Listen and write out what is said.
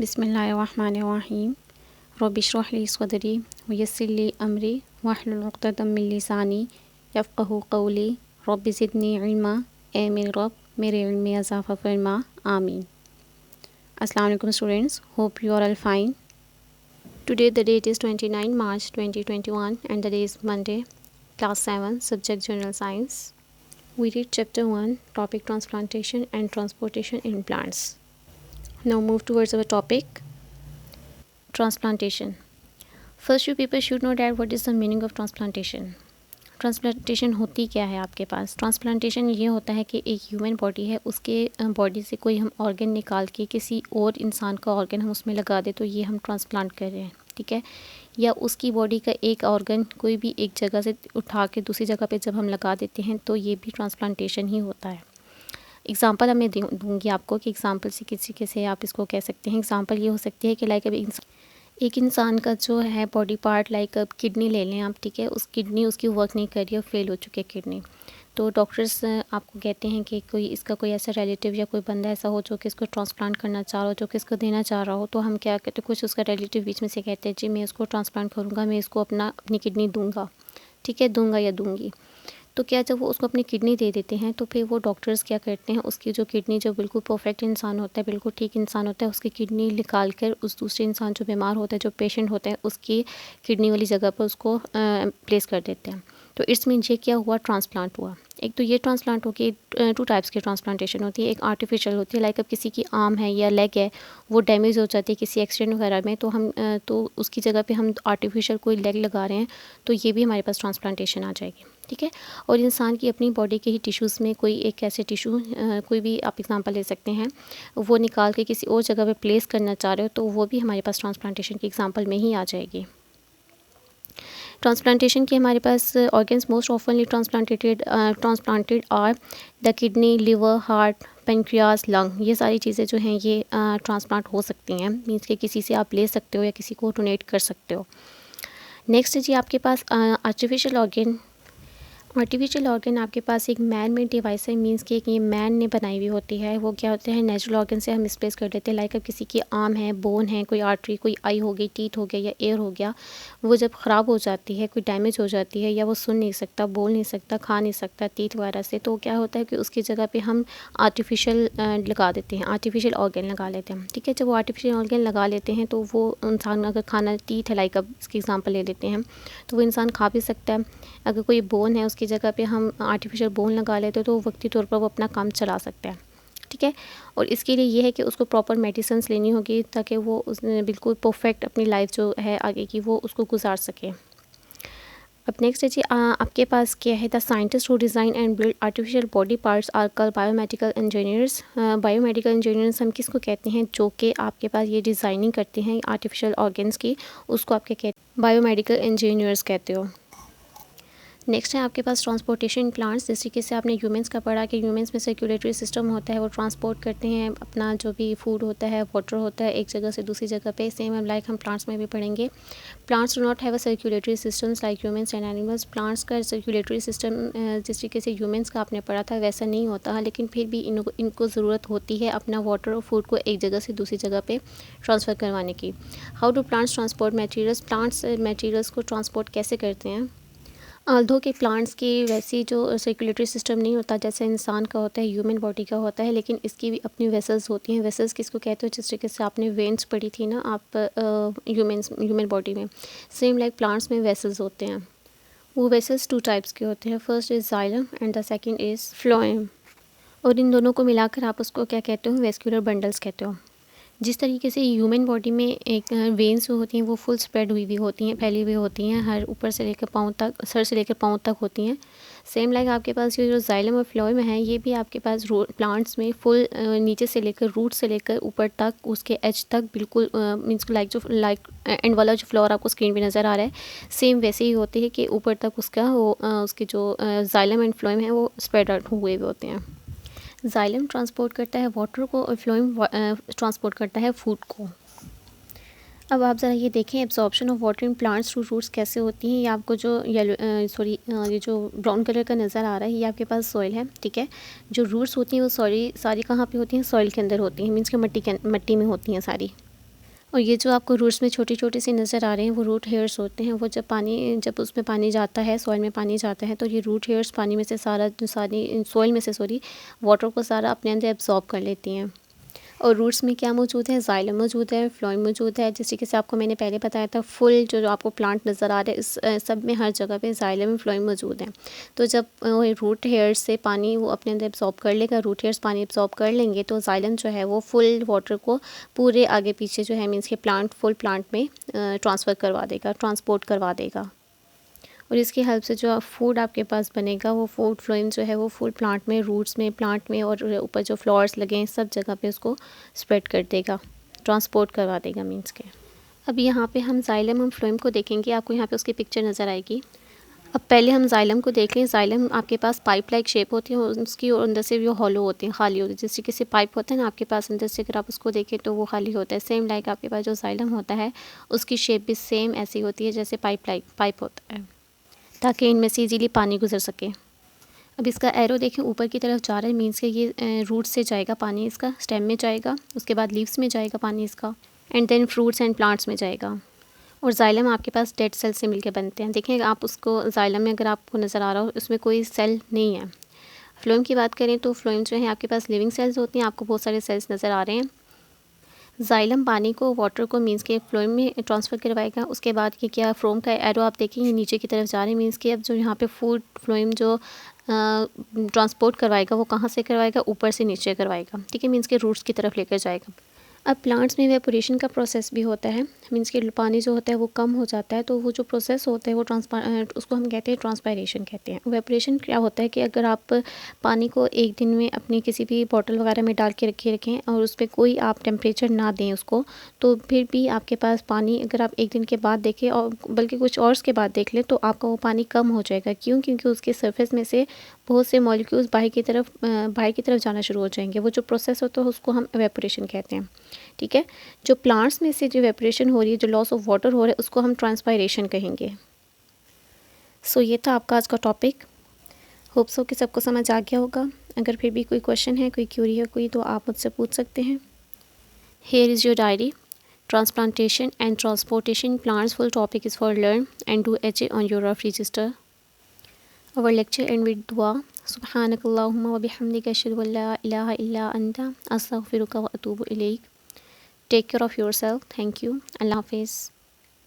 बिस्मिल्लाहिर्रहमानिर्रहीम रब्बिश्रह ली सदरी वयस्सिर ली अमरी वहलुल उक़दतम मिन लिसानी यफ़क़हू क़ौली रब्बि ज़िदनी इल्मा। ए मेरे रब, मेरे इल्म में इज़ाफ़ा फ़रमा, आमीन। अस्सलाम वालेकुम students, hope you are all fine. Today the date is 29 March 2021 and the day is Monday, class 7, subject General Science. We read chapter 1, topic transplantation and transportation in plants. Now move towards our topic, transplantation. First, you people should know that what is the meaning of transplantation. Transplantation होती क्या है आपके पास? Transplantation ये होता है कि एक human body है, उसके बॉडी से कोई हम ऑर्गन निकाल के किसी और इंसान का ऑर्गन हम उसमें लगा दें तो ये हम ट्रांसप्लांट कर रहे हैं, ठीक है। या उसकी बॉडी का एक ऑर्गन कोई भी एक जगह से उठा के दूसरी जगह पे जब हम लगा देते हैं तो ये भी ट्रांसप्लांटेशन ही होता है। एग्ज़ाम्पल मैं दूँगी आपको कि एग्ज़ाम्पल से किसी के से आप इसको कह सकते हैं। एग्ज़ाम्पल ये हो सकती है कि लाइक अभी एक इंसान का जो है बॉडी पार्ट, लाइक अब किडनी ले लें आप, ठीक है। उस किडनी उसकी वर्क नहीं कर रही है, फेल हो चुकी है किडनी। तो डॉक्टर्स आपको कहते हैं कि कोई इसका कोई ऐसा रिलेटिव या कोई बंदा ऐसा हो जो कि इसको ट्रांसप्लांट करना चाह रहा हो, जो कि इसको देना चाह रहा हो, तो हम क्या कहते हैं, कुछ उसका रिलेटिव बीच में से कहते हैं जी मैं इसको ट्रांसप्लांट करूँगा, मैं इसको अपनी किडनी दूँगा, ठीक है, दूँगा या दूँगी। तो क्या जब वो उसको अपनी किडनी दे देते हैं तो फिर वो डॉक्टर्स क्या करते हैं, उसकी जो किडनी जो बिल्कुल परफेक्ट इंसान होता है, बिल्कुल ठीक इंसान होता है, उसकी किडनी निकाल कर उस दूसरे इंसान जो बीमार होता है, जो पेशेंट होता है, उसकी किडनी वाली जगह पर उसको प्लेस कर देते हैं। तो इट्स मीन ये क्या हुआ, ट्रांसप्लांट हुआ। एक तो ये ट्रांसप्लांट हो गई, टू टाइप्स की ट्रांसप्लांटेशन होती है। एक आर्टिफिशियल होती है, लाइक अब किसी की आर्म है या लेग है, वो डैमेज हो जाती है किसी एक्सीडेंट वगैरह में, तो हम तो उसकी जगह पे हम आर्टिफिशियल कोई लेग लगा रहे हैं, तो ये भी हमारे पास ट्रांसप्लांटेशन आ जाएगी, ठीक है। और इंसान की अपनी बॉडी के ही टिश्यूज़ में कोई एक ऐसे टिश्यू, कोई भी आप एग्जांपल ले सकते हैं, वो निकाल के किसी और जगह पे प्लेस करना चाह रहे हो, तो वो भी हमारे पास ट्रांसप्लांटेशन की एग्जांपल में ही आ जाएगी। ट्रांसप्लांटेशन के हमारे पास ऑर्गन्स मोस्ट ऑफनली transplanted are the kidney, liver, heart, pancreas, lung. ये सारी चीज़ें जो हैं ये ट्रांसप्लांट हो सकती हैं, मीन्स कि किसी से आप ले सकते हो या किसी को डोनेट कर सकते हो। नेक्स्ट है जी आपके पास आर्टिफिशियल ऑर्गन। आर्टिफिशियल ऑर्गन आपके पास एक मैन मेड डिवाइस है, मींस कि ये मैन ने बनाई हुई होती है। वो क्या होते हैं, नेचुरल ऑर्गन से हम स्पेस कर देते हैं, लाइक अब किसी की आर्म है, बोन है, कोई आर्टरी, कोई आई हो गई, टीथ हो गया या एयर हो गया, वो जब ख़राब हो जाती है, कोई डैमेज हो जाती है, या वो सुन नहीं सकता, बोल नहीं सकता, खा नहीं सकता टीथ वगैरह से, तो क्या होता है कि उसकी जगह पर हम आर्टिफिशियल लगा देते हैं, आर्टिफिशियल ऑर्गन लगा लेते हैं, ठीक है। जब वो आर्टिफिशियल ऑर्गन लगा लेते हैं तो वो इंसान अगर खाना, टीथ है, लाइक अब इसकी एग्जाम्पल ले लेते हैं, तो वो इंसान खा भी सकता है। अगर कोई बोन है उसकी जगह पे हम आर्टिफिशियल बोन लगा लेते हैं तो वक्ती तौर पर वो अपना काम चला सकता है, ठीक है। और इसके लिए ये है कि उसको प्रॉपर मेडिसिन्स लेनी होगी ताकि वो उसने बिल्कुल परफेक्ट अपनी लाइफ जो है आगे की वो उसको गुजार सके। अब नेक्स्ट है जी आपके पास क्या है, the scientist who design and build artificial body parts are called biomedical engineers. Biomedical engineers हम किसको कहते हैं, जो कि आपके पास ये डिज़ाइनिंग करते हैं आर्टिफिशियल ऑर्गन्स की, उसको आप क्या कहते हैं, बायोमेडिकल इंजीनियर्स कहते हो। नेक्स्ट है आपके पास ट्रांसपोर्टेशन प्लांट्स। जिस तरीके से आपने ह्यूमंस का पढ़ा कि ह्यूमंस में सर्कुलेटरी सिस्टम होता है, वो ट्रांसपोर्ट करते हैं अपना जो भी फूड होता है, वाटर होता है, एक जगह से दूसरी जगह पे। सेम हम लाइक हम प्लांट्स में भी पढ़ेंगे। Plants do not have a circulatory systems like humans and animals. Plants का सर्कुलेटरी सिस्टम जिस तरीके से ह्यूमंस का आपने पढ़ा था वैसा नहीं होता है, लेकिन फिर भी इनको ज़रूरत होती है अपना वाटर और फूड को एक जगह से दूसरी जगह पर ट्रांसफ़र करवाने की। How do plants transport materials. Plants materials को ट्रांसपोर्ट कैसे करते हैं। ऑल्दो के प्लांट्स की वैसी जो सर्कुलेटरी सिस्टम नहीं होता जैसे इंसान का होता है, ह्यूमन बॉडी का होता है, लेकिन इसकी भी अपनी वेसल्स होती हैं। वेसल्स किसको कहते हो, जिस तरीके से आपने वेन्स पढ़ी थी ना आप ह्यूमन बॉडी में, सेम लाइक प्लांट्स में वेसल्स होते हैं। वो वेसल्स टू टाइप्स के होते हैं, first is xylem and the second is phloem. और इन दोनों को मिलाकर आप उसको क्या कहते हो, वेस्कुलर बंडल्स कहते हो। जिस तरीके से ह्यूमन बॉडी में एक वेन्स जो होती हैं वो फुल स्प्रेड हुई होती हैं, फैली हुई होती हैं, हर ऊपर से लेकर पाँव तक, सर से लेकर पाँव तक होती हैं। सेम लाइक आपके पास ये जो जाइलम और फ्लोएम है, ये भी आपके पास प्लांट्स में फुल नीचे से लेकर रूट से लेकर ऊपर तक, उसके एज तक बिल्कुल मीन्स लाइक एंड वाला जो फ्लावर आपको स्क्रीन पे नज़र आ रहा है, सेम वैसे ही होते हैं कि ऊपर तक उसका वो उसके जो जाइलम एंड फ्लोएम है वो स्प्रेड आउट हुए होते हैं। जाइलम ट्रांसपोर्ट करता है वाटर को और फ्लोएम ट्रांसपोर्ट करता है फूड को। अब आप ज़रा ये देखें absorption of water in plants through roots कैसे होती हैं। ये आपको जो ये जो ब्राउन कलर का नज़र आ रहा है ये आपके पास सॉइल है, ठीक है। जो रूट्स होती हैं वो सारी कहाँ पे होती हैं, सॉइल के अंदर होती हैं, मीन्स कि मिट्टी में होती हैं सारी। और ये जो आपको रूट्स में छोटी-छोटी सी नज़र आ रहे हैं वो रूट हेयर्स होते हैं। वो जब उसमें पानी जाता है, सॉइल में पानी जाता है तो ये रूट हेयर्स पानी में से सारी सॉइल में से वाटर को सारा अपने अंदर एब्ज़ॉर्ब कर लेती हैं। और रूट्स में क्या मौजूद है, जाइलम मौजूद है, फ्लोएम मौजूद है। जिस तरीके से आपको मैंने पहले बताया था, फुल जो आपको प्लांट नज़र आ रहा है, इस सब में हर जगह पे जाइलम फ्लोएम मौजूद है। तो जब रूट हेयर्स से पानी वो अपने अंदर एब्जॉर्ब कर लेगा, रूट हेयर्स पानी एब्जॉर्ब कर लेंगे तो जाइलम जो है वो फुल वाटर को पूरे आगे पीछे जो है मीन्स के फुल प्लांट में ट्रांसफ़र करवा देगा, ट्रांसपोर्ट करवा देगा। और इसकी हेल्प से जो फूड आपके पास बनेगा वो फूड फ्लोएम जो है वो फुल प्लांट में, रूट्स में, प्लांट में और ऊपर जो फ्लावर्स लगे हैं सब जगह पे उसको स्प्रेड कर देगा, ट्रांसपोर्ट करवा देगा मीन्स के। अब यहाँ पे हम जाइलम और फ्लोएम को देखेंगे। आपको यहाँ पे उसकी पिक्चर नज़र आएगी। अब पहले हम जाइलम को देख लें। जाइलम आपके पास पाइप लाइक शेप होती है और उसकी अंदर से वो हॉलो होती है, खाली होती है। जिस तरीके से पाइप होता है ना आपके पास, अंदर से अगर आप उसको देखें तो वो खाली होता है। सेम लाइक आपके पास जो जाइलम होता है उसकी शेप भी सेम ऐसी होती है जैसे पाइप होता है, ताकि इनमें से इजीली पानी गुजर सके। अब इसका एरो देखें ऊपर की तरफ जा रहा है, मीन्स के ये रूट से जाएगा पानी, इसका स्टेम में जाएगा, उसके बाद लीव्स में जाएगा पानी इसका, and then fruits and plants में जाएगा। और जाइलम आपके पास डेड सेल से मिलकर बनते हैं। देखें आप उसको जाइलम में अगर आपको नज़र आ रहा हो उसमें कोई सेल नहीं है। फ्लोएम की बात करें तो फ्लोएम जो है आपके पास लिविंग सेल्स होती हैं। आपको बहुत सारे सेल्स नज़र आ रहे हैं। जाइलम पानी को, वाटर को मीन्स के फ्लोएम में ट्रांसफ़र करवाएगा। उसके बाद ये क्या फ्लोएम का एरो आप देखेंगे नीचे की तरफ जा रहे हैं, मीन्स के अब जो यहाँ पे फूड फ्लोएम जो ट्रांसपोर्ट करवाएगा वो कहाँ से करवाएगा, ऊपर से नीचे करवाएगा। ठीक है, मीन्स के रूट्स की तरफ लेकर जाएगा। अब प्लांट्स में वेपोरेशन का प्रोसेस भी होता है, मीन्स कि पानी जो होता है वो कम हो जाता है, तो वो जो प्रोसेस होता है वो उसको हम कहते हैं ट्रांसपायरेशन कहते हैं। वेपोरेशन क्या होता है कि अगर आप पानी को एक दिन में अपनी किसी भी बॉटल वगैरह में डाल के रखें और उस पर कोई आप टेम्परेचर ना दें उसको, तो फिर भी आपके पास पानी अगर आप एक दिन के बाद देखें और बल्कि कुछ आवर्स के बाद देख लें तो आपका वो पानी कम हो जाएगा। क्यों? क्योंकि उसके सरफेस में से बहुत से मॉलिक्यूल्स बाहर की तरफ जाना शुरू हो जाएंगे। वो जो प्रोसेस होता है उसको हम वेपोरेशन कहते हैं। ठीक है, जो प्लांट्स में से जो वेपोरेशन हो रही है, जो लॉस ऑफ वाटर हो रहा है, उसको हम ट्रांसपायरेशन कहेंगे। सो ये था आपका आज का टॉपिक। होप सो कि सबको समझ आ गया होगा। अगर फिर भी कोई क्वेश्चन है, कोई क्यूरी है कोई, तो आप मुझसे पूछ सकते हैं। Here is your diary, transplantation and transportation plants full topic is for learn and do HA on your rough register. Our lecture end with dua. Subhanakallahumma wa bihamdika ashhadu an la ilaha illa anta astaghfiruka wa atubu ilayk. Take care of yourself. Thank you. Allah Hafiz.